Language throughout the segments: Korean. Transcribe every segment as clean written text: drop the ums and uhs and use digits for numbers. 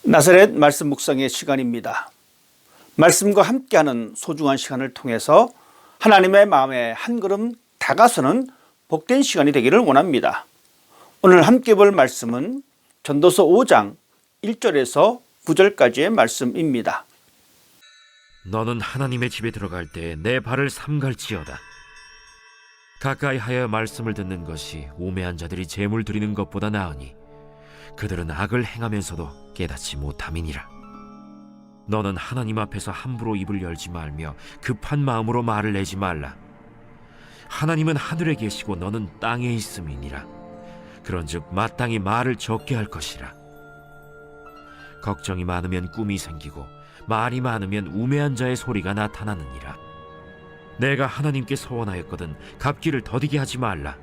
나사렛 말씀 묵상의 시간입니다. 말씀과 함께하는 소중한 시간을 통해서 하나님의 마음에 한 걸음 다가서는 복된 시간이 되기를 원합니다. 오늘 함께 볼 말씀은 전도서 5장 1절에서 9절까지의 말씀입니다. 너는 하나님의 집에 들어갈 때 내 발을 삼갈지어다. 가까이 하여 말씀을 듣는 것이 우매한 자들이 제물 드리는 것보다 나으니 그들은 악을 행하면서도 깨닫지 못함이니라. 너는 하나님 앞에서 함부로 입을 열지 말며 급한 마음으로 말을 내지 말라. 하나님은 하늘에 계시고 너는 땅에 있음이니라. 그런즉 마땅히 말을 적게 할 것이라. 걱정이 많으면 꿈이 생기고 말이 많으면 우매한 자의 소리가 나타나느니라. 내가 하나님께 서원하였거든 갚기를 더디게 하지 말라.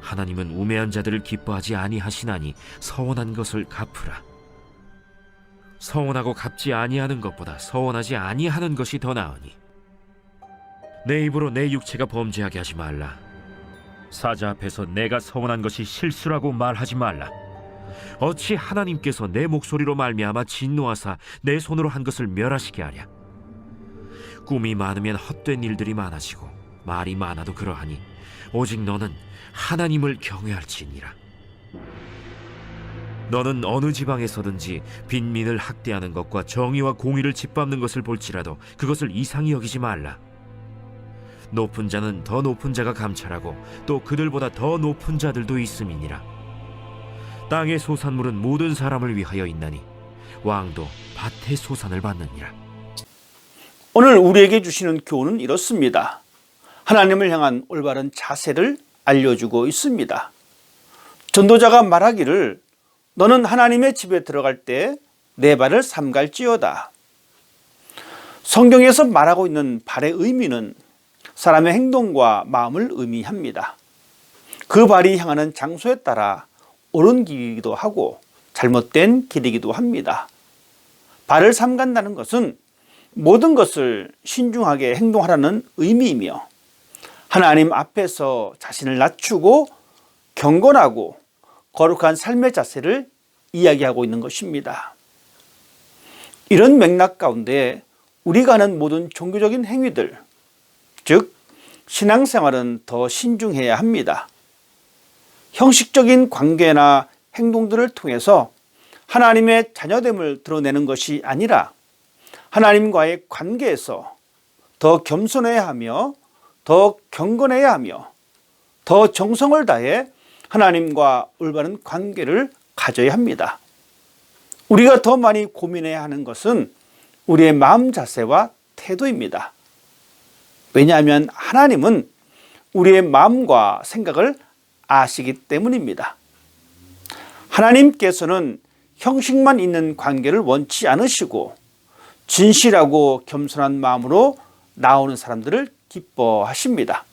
하나님은 우매한 자들을 기뻐하지 아니하시나니 서원한 것을 갚으라. 서원하고 갚지 아니하는 것보다 서원하지 아니하는 것이 더 나으니 내 입으로 내 육체가 범죄하게 하지 말라. 사자 앞에서 내가 서원한 것이 실수라고 말하지 말라. 어찌 하나님께서 내 목소리로 말미암아 진노하사 내 손으로 한 것을 멸하시게 하랴. 꿈이 많으면 헛된 일들이 많아지고 말이 많아도 그러하니 오직 너는 하나님을 경외할지니라. 너는 어느 지방에서든지 빈민을 학대하는 것과 정의와 공의를 짓밟는 것을 볼지라도 그것을 이상히 여기지 말라. 높은 자는 더 높은 자가 감찰하고 또 그들보다 더 높은 자들도 있음이니라. 땅의 소산물은 모든 사람을 위하여 있나니 왕도 밭의 소산을 받느니라. 오늘 우리에게 주시는 교훈은 이렇습니다. 하나님을 향한 올바른 자세를 알려주고 있습니다. 전도자가 말하기를 너는 하나님의 집에 들어갈 때 내 발을 삼갈지어다. 성경에서 말하고 있는 발의 의미는 사람의 행동과 마음을 의미합니다. 그 발이 향하는 장소에 따라 옳은 길이기도 하고 잘못된 길이기도 합니다. 발을 삼간다는 것은 모든 것을 신중하게 행동하라는 의미이며 하나님 앞에서 자신을 낮추고 경건하고 거룩한 삶의 자세를 이야기하고 있는 것입니다. 이런 맥락 가운데 우리가 하는 모든 종교적인 행위들, 즉 신앙생활은 더 신중해야 합니다. 형식적인 관계나 행동들을 통해서 하나님의 자녀됨을 드러내는 것이 아니라 하나님과의 관계에서 더 겸손해야 하며 더 경건해야 하며 더 정성을 다해 하나님과 올바른 관계를 가져야 합니다. 우리가 더 많이 고민해야 하는 것은 우리의 마음 자세와 태도입니다. 왜냐하면 하나님은 우리의 마음과 생각을 아시기 때문입니다. 하나님께서는 형식만 있는 관계를 원치 않으시고 진실하고 겸손한 마음으로 나오는 사람들을 기뻐하십니다.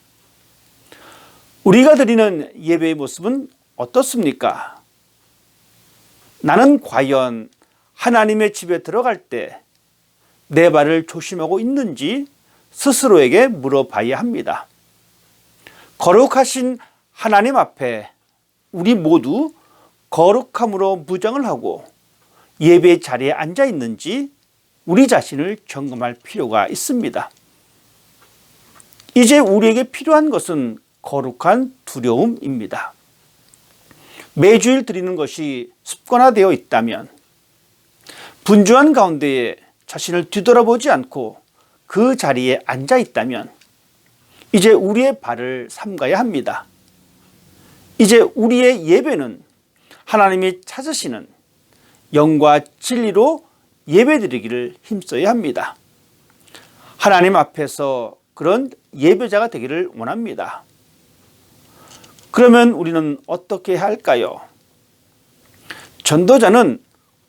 우리가 드리는 예배의 모습은 어떻습니까? 나는 과연 하나님의 집에 들어갈 때 내 발을 조심하고 있는지 스스로에게 물어봐야 합니다. 거룩하신 하나님 앞에 우리 모두 거룩함으로 무장을 하고 예배 자리에 앉아 있는지 우리 자신을 점검할 필요가 있습니다. 이제 우리에게 필요한 것은 거룩한 두려움입니다. 매주일 드리는 것이 습관화되어 있다면, 분주한 가운데에 자신을 뒤돌아보지 않고 그 자리에 앉아 있다면 이제 우리의 발을 삼가야 합니다. 이제 우리의 예배는 하나님이 찾으시는 영과 진리로 예배드리기를 힘써야 합니다. 하나님 앞에서 그런 예배자가 되기를 원합니다. 그러면 우리는 어떻게 해야 할까요? 전도자는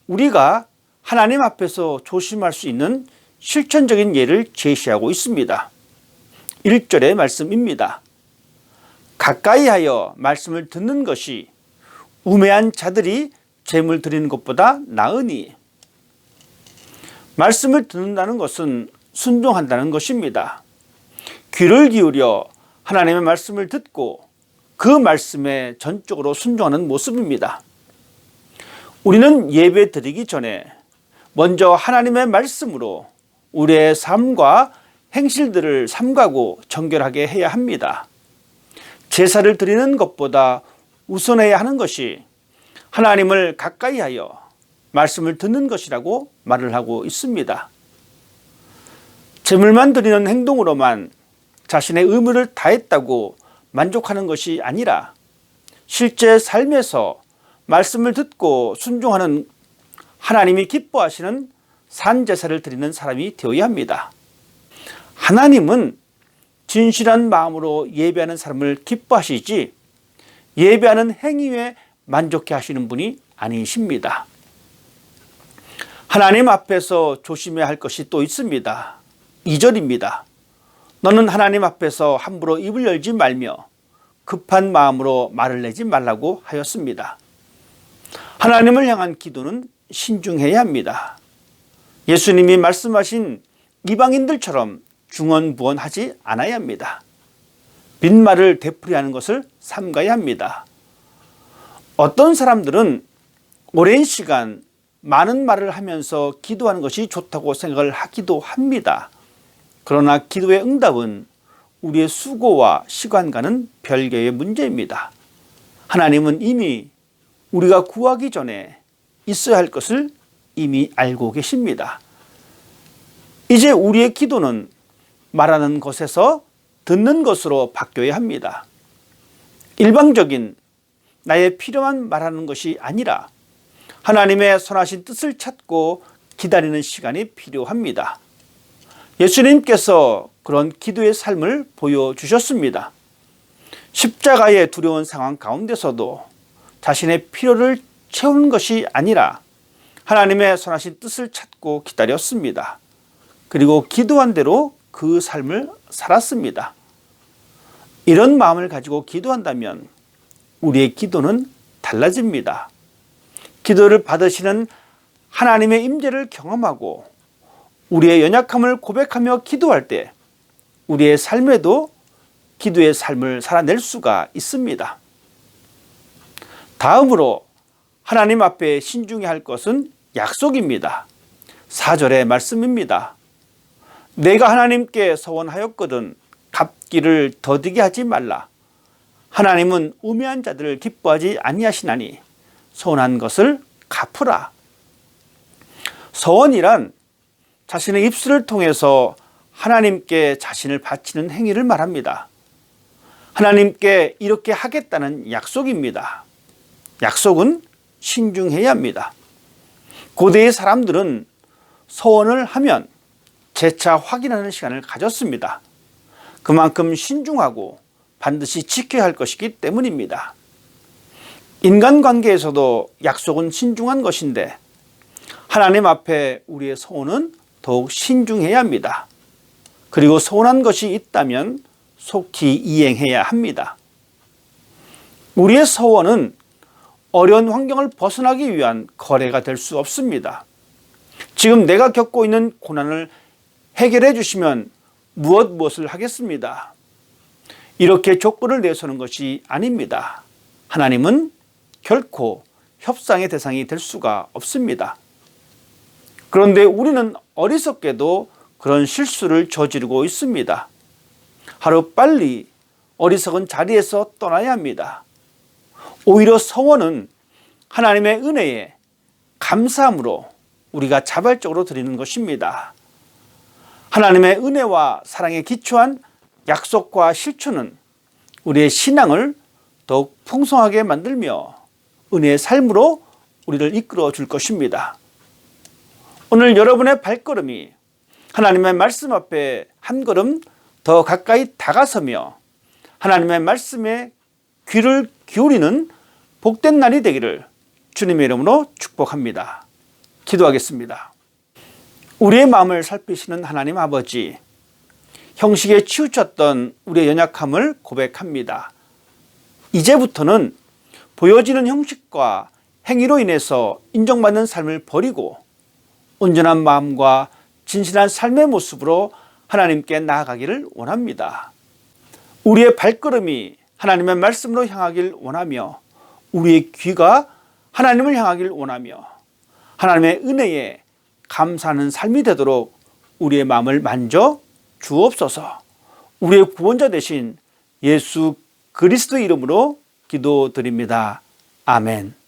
우리가 하나님 앞에서 조심할 수 있는 실천적인 예를 제시하고 있습니다. 1절의 말씀입니다. 가까이 하여 말씀을 듣는 것이 우매한 자들이 제물 드리는 것보다 나으니, 말씀을 듣는다는 것은 순종한다는 것입니다. 귀를 기울여 하나님의 말씀을 듣고 그 말씀에 전적으로 순종하는 모습입니다. 우리는 예배 드리기 전에 먼저 하나님의 말씀으로 우리의 삶과 행실들을 삼가고 정결하게 해야 합니다. 제사를 드리는 것보다 우선해야 하는 것이 하나님을 가까이 하여 말씀을 듣는 것이라고 말을 하고 있습니다. 제물만 드리는 행동으로만 자신의 의무를 다했다고 만족하는 것이 아니라 실제 삶에서 말씀을 듣고 순종하는 하나님이 기뻐하시는 산제사를 드리는 사람이 되어야 합니다. 하나님은 진실한 마음으로 예배하는 사람을 기뻐하시지 예배하는 행위에 만족해 하시는 분이 아니십니다. 하나님 앞에서 조심해야 할 것이 또 있습니다. 2절입니다. 너는 하나님 앞에서 함부로 입을 열지 말며 급한 마음으로 말을 내지 말라고 하였습니다. 하나님을 향한 기도는 신중해야 합니다. 예수님이 말씀하신 이방인들처럼 중언부언하지 않아야 합니다. 빈말을 되풀이하는 것을 삼가야 합니다. 어떤 사람들은 오랜 시간 많은 말을 하면서 기도하는 것이 좋다고 생각을 하기도 합니다. 그러나 기도의 응답은 우리의 수고와 시간과는 별개의 문제입니다. 하나님은 이미 우리가 구하기 전에 있어야 할 것을 이미 알고 계십니다. 이제 우리의 기도는 말하는 것에서 듣는 것으로 바뀌어야 합니다. 일방적인 나의 필요만 말하는 것이 아니라 하나님의 선하신 뜻을 찾고 기다리는 시간이 필요합니다. 예수님께서 그런 기도의 삶을 보여주셨습니다. 십자가의 두려운 상황 가운데서도 자신의 필요를 채우는 것이 아니라 하나님의 선하신 뜻을 찾고 기다렸습니다. 그리고 기도한 대로 그 삶을 살았습니다. 이런 마음을 가지고 기도한다면 우리의 기도는 달라집니다. 기도를 받으시는 하나님의 임재를 경험하고 우리의 연약함을 고백하며 기도할 때 우리의 삶에도 기도의 삶을 살아낼 수가 있습니다. 다음으로 하나님 앞에 신중해야 할 것은 약속입니다. 4절의 말씀입니다. 내가 하나님께 서원하였거든 갚기를 더디게 하지 말라. 하나님은 우매한 자들을 기뻐하지 아니하시나니 서원한 것을 갚으라. 서원이란 자신의 입술을 통해서 하나님께 자신을 바치는 행위를 말합니다. 하나님께 이렇게 하겠다는 약속입니다. 약속은 신중해야 합니다. 고대의 사람들은 서원을 하면 재차 확인하는 시간을 가졌습니다. 그만큼 신중하고 반드시 지켜야 할 것이기 때문입니다. 인간관계에서도 약속은 신중한 것인데 하나님 앞에 우리의 서원은 더욱 신중해야 합니다. 그리고 서운한 것이 있다면 속히 이행해야 합니다. 우리의 서원은 어려운 환경을 벗어나기 위한 거래가 될 수 없습니다. 지금 내가 겪고 있는 고난을 해결해 주시면 무엇을 하겠습니다. 이렇게 조건을 내세우는 것이 아닙니다. 하나님은 결코 협상의 대상이 될 수가 없습니다. 그런데 우리는 어리석게도 그런 실수를 저지르고 있습니다. 하루빨리 어리석은 자리에서 떠나야 합니다. 오히려 서원은 하나님의 은혜에 감사함으로 우리가 자발적으로 드리는 것입니다. 하나님의 은혜와 사랑에 기초한 약속과 실천은 우리의 신앙을 더욱 풍성하게 만들며 은혜의 삶으로 우리를 이끌어 줄 것입니다. 오늘 여러분의 발걸음이 하나님의 말씀 앞에 한 걸음 더 가까이 다가서며 하나님의 말씀에 귀를 기울이는 복된 날이 되기를 주님의 이름으로 축복합니다. 기도하겠습니다. 우리의 마음을 살피시는 하나님 아버지, 형식에 치우쳤던 우리의 연약함을 고백합니다. 이제부터는 보여지는 형식과 행위로 인해서 인정받는 삶을 버리고 온전한 마음과 진실한 삶의 모습으로 하나님께 나아가기를 원합니다. 우리의 발걸음이 하나님의 말씀으로 향하길 원하며 우리의 귀가 하나님을 향하길 원하며 하나님의 은혜에 감사하는 삶이 되도록 우리의 마음을 만져 주옵소서. 우리의 구원자 되신 예수 그리스도 이름으로 기도드립니다. 아멘.